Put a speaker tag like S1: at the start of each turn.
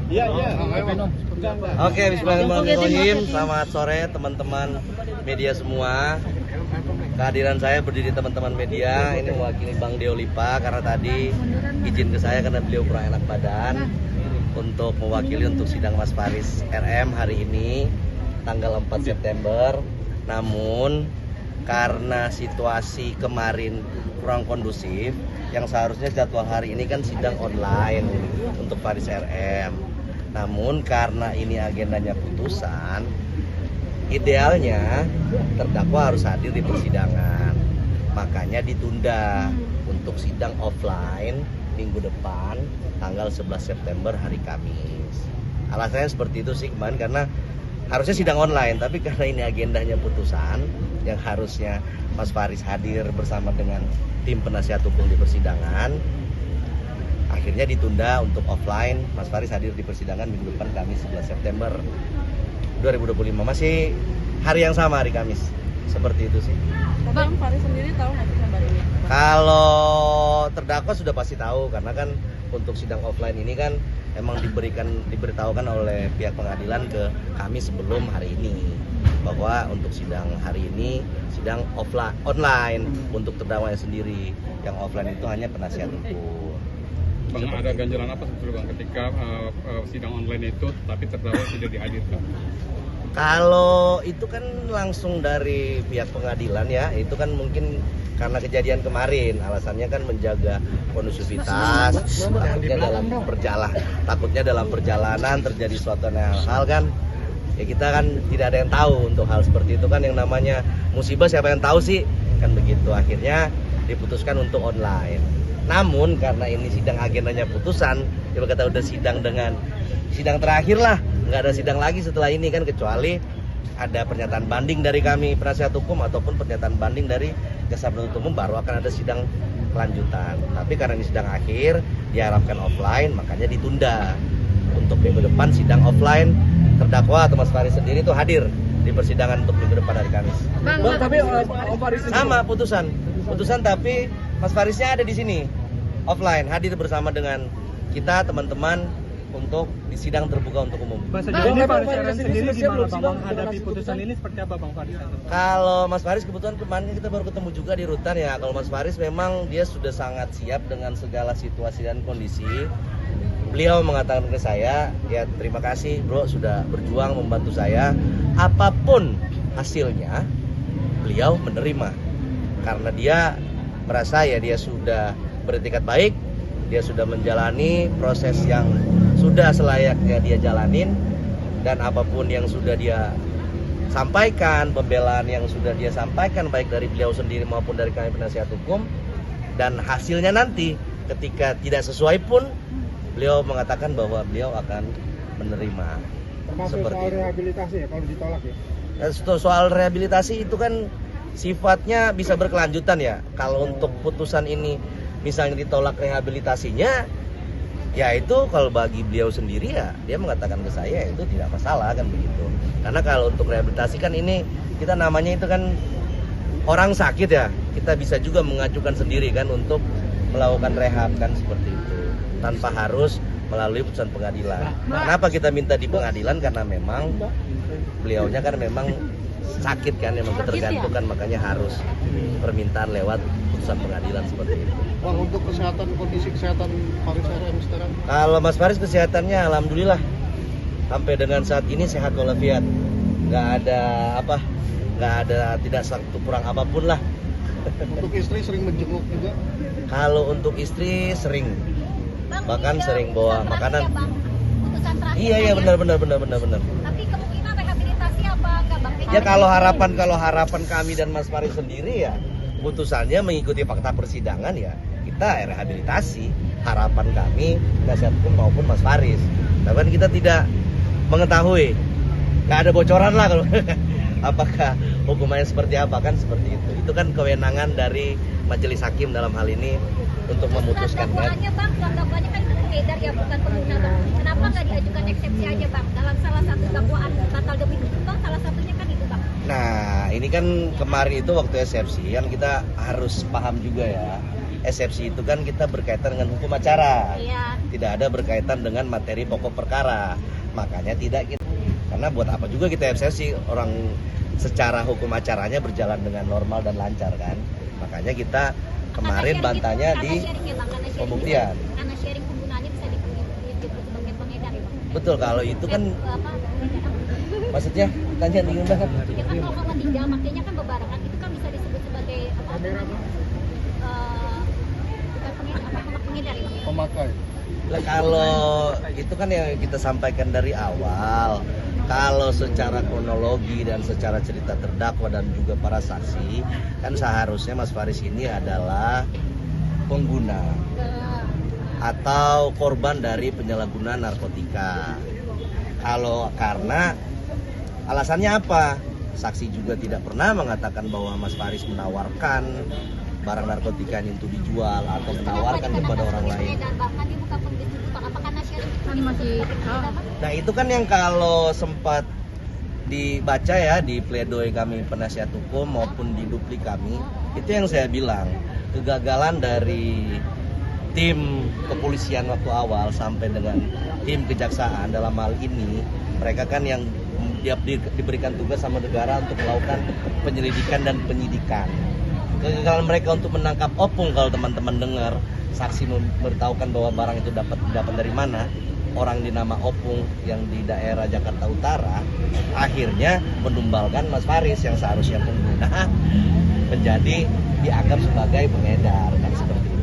S1: Iya, iya.
S2: Oke, bismillahirrahmanirrahim. Selamat sore teman-teman media semua. Kehadiran saya berdiri teman-teman media ini mewakili Bang Deo Lipa karena tadi izin ke saya karena beliau kurang enak badan untuk mewakili untuk sidang Mas Faris RM hari ini tanggal 4 September. Namun karena situasi kemarin kurang kondusif, yang seharusnya jadwal hari ini kan sidang online untuk Faris RM. Namun karena ini agendanya putusan, idealnya terdakwa harus hadir di persidangan. Makanya ditunda untuk sidang offline minggu depan tanggal 11 September hari Kamis. Alasannya seperti itu sih kemarin, karena harusnya sidang online, tapi karena ini agendanya putusan yang harusnya Mas Faris hadir bersama dengan tim penasihat hukum di persidangan, akhirnya ditunda untuk offline. Mas Faris hadir di persidangan minggu depan Kamis 11 September 2025, masih hari yang sama, hari Kamis. Seperti itu sih.
S3: Bang Faris sendiri tahu nggak sih kabar ini?
S2: Kalau terdakwa sudah pasti tahu, karena kan untuk sidang offline ini kan emang diberitahukan oleh pihak pengadilan ke kami sebelum hari ini bahwa untuk sidang hari ini sidang offline online untuk terdakwanya sendiri, yang offline itu hanya penasihat hukum.
S1: Bang, ada ganjalan apa sebetulnya Bang ketika sidang online itu tapi terdakwa tidak dihadirkan?
S2: Kalau itu kan langsung dari pihak pengadilan ya, itu kan mungkin karena kejadian kemarin, alasannya kan menjaga kondusivitas, takutnya dalam perjalanan terjadi suatu hal kan, ya kita kan tidak ada yang tahu untuk hal seperti itu kan, yang namanya musibah siapa yang tahu sih, kan begitu. Akhirnya diputuskan untuk online. Namun karena ini sidang agendanya putusan, ya kata udah sidang dengan sidang terakhir lah, nggak ada sidang lagi setelah ini kan, kecuali ada pernyataan banding dari kami penasihat hukum ataupun pernyataan banding dari jaksa penuntut umum, baru akan ada sidang lanjutan. Tapi karena ini sidang akhir diharapkan offline, makanya ditunda untuk minggu depan sidang offline. Terdakwa atau Mas Faris sendiri itu hadir di persidangan untuk minggu depan hari Kamis.
S3: Bang,
S1: Tapi Om Faris
S2: Sama putusan tapi Mas Farisnya ada di sini offline, hadir bersama dengan kita teman-teman untuk di sidang terbuka untuk umum.
S1: sejauh ini Faris sendiri gimana Bang menghadapi putusan ini, seperti apa Bang Faris?
S2: Kalau Mas Faris kebetulan kemarin kita baru ketemu juga di rutan ya. Kalau Mas Faris memang dia sudah sangat siap dengan segala situasi dan kondisi. Beliau mengatakan ke saya, ya terima kasih bro sudah berjuang membantu saya. Apapun hasilnya beliau menerima. Karena dia merasa ya dia sudah beretikat baik, dia sudah menjalani proses yang sudah selayaknya dia jalanin, dan apapun yang sudah dia sampaikan, pembelaan yang sudah dia sampaikan baik dari beliau sendiri maupun dari kami penasihat hukum, dan hasilnya nanti ketika tidak sesuai pun beliau mengatakan bahwa beliau akan menerima.
S4: Termasuk
S2: seperti
S4: soal
S2: itu.
S4: rehabilitasi ya kalau ditolak ya?
S2: Soal rehabilitasi itu kan sifatnya bisa berkelanjutan ya. Kalau untuk putusan ini misalnya ditolak rehabilitasinya, ya itu kalau bagi beliau sendiri ya dia mengatakan ke saya itu tidak masalah kan begitu. Karena kalau untuk rehabilitasi kan ini kita namanya itu kan orang sakit ya, kita bisa juga mengajukan sendiri kan untuk melakukan rehab kan, seperti itu tanpa harus melalui putusan pengadilan. Kenapa kita minta di pengadilan? Karena memang beliaunya kan memang sakit kan, memang ketergantungan, makanya harus permintaan lewat putusan pengadilan seperti itu.
S4: Bang, untuk kondisi kesehatan Faris RM sekarang?
S2: Kalau Mas Faris kesehatannya alhamdulillah sampai dengan saat ini sehat walafiat, nggak ada tidak satu kurang apapun lah.
S4: Untuk istri sering menjenguk juga?
S2: Kalau untuk istri sering, bahkan sering bawa makanan.
S5: Putusan terakhir.
S2: Iya benar.
S5: Tapi kemungkinan rehabilitasi apa enggak Bang?
S2: Ya kalau harapan kami dan Mas Faris sendiri ya putusannya mengikuti fakta persidangan, ya kita rehabilitasi. Harapan kami penasihat hukum maupun Mas Faris. Tapi kan kita tidak mengetahui, nggak ada bocoran lah kalau apakah hukumannya seperti apa kan, seperti itu. Itu kan kewenangan dari majelis hakim dalam hal ini untuk memutuskan kan.
S5: Dakwaannya Bang, dakwaannya kan itu pengedar ya, bukan pengguna Bang. Kenapa nggak diajukan eksepsi aja Bang? Dalam salah satu dakwaan batal demi hukum Bang, salah satunya kan itu Bang.
S2: Nah ini kan kemarin itu waktu eksepsi kan kita harus paham juga ya, eksepsi itu kan kita berkaitan dengan hukum acara,
S5: Iya.
S2: tidak ada berkaitan dengan materi pokok perkara. Makanya tidak kita, karena buat apa juga kita eksepsi, orang secara hukum acaranya berjalan dengan normal dan lancar kan. Makanya kita kemarin bantahnya di pembuktian.
S5: Karena sharing penggunaannya bisa disebut sebagai pengedar ya Bang.
S2: Betul, kalau itu kan
S5: Apa?
S2: maksudnya tanya ingin banget.
S5: Ya kan kalau kamu tinggal makanya kan bebarengan itu kan bisa disebut sebagai apa? Bukan pengedar, apa pengedar ya Bang?
S4: Pemakai.
S2: Lah kalau itu kan yang kita sampaikan dari awal. Kalau secara kronologi dan secara cerita terdakwa dan juga para saksi, kan seharusnya Mas Faris ini adalah pengguna atau korban dari penyalahgunaan narkotika. Kalau karena alasannya apa? Saksi juga tidak pernah mengatakan bahwa Mas Faris menawarkan barang narkotika ini untuk dijual atau menawarkan kepada orang lain.
S5: Dan bahkan dia bukan pendistributor, apa karena sharing itu
S3: Kan masih
S2: Nah itu kan yang kalau sempat dibaca ya di pledoi kami penasihat hukum maupun di duplik kami, itu yang saya bilang kegagalan dari tim kepolisian waktu awal sampai dengan tim kejaksaan dalam hal ini, mereka kan yang diberikan tugas sama negara untuk melakukan penyelidikan dan penyidikan. Kegagalan mereka untuk menangkap opung, kalau teman-teman dengar saksi memberitahukan bahwa barang itu dapat dari mana, orang di nama opung yang di daerah Jakarta Utara, akhirnya menumbalkan Mas Faris yang seharusnya pengguna menjadi dianggap sebagai pengedar, kan seperti itu.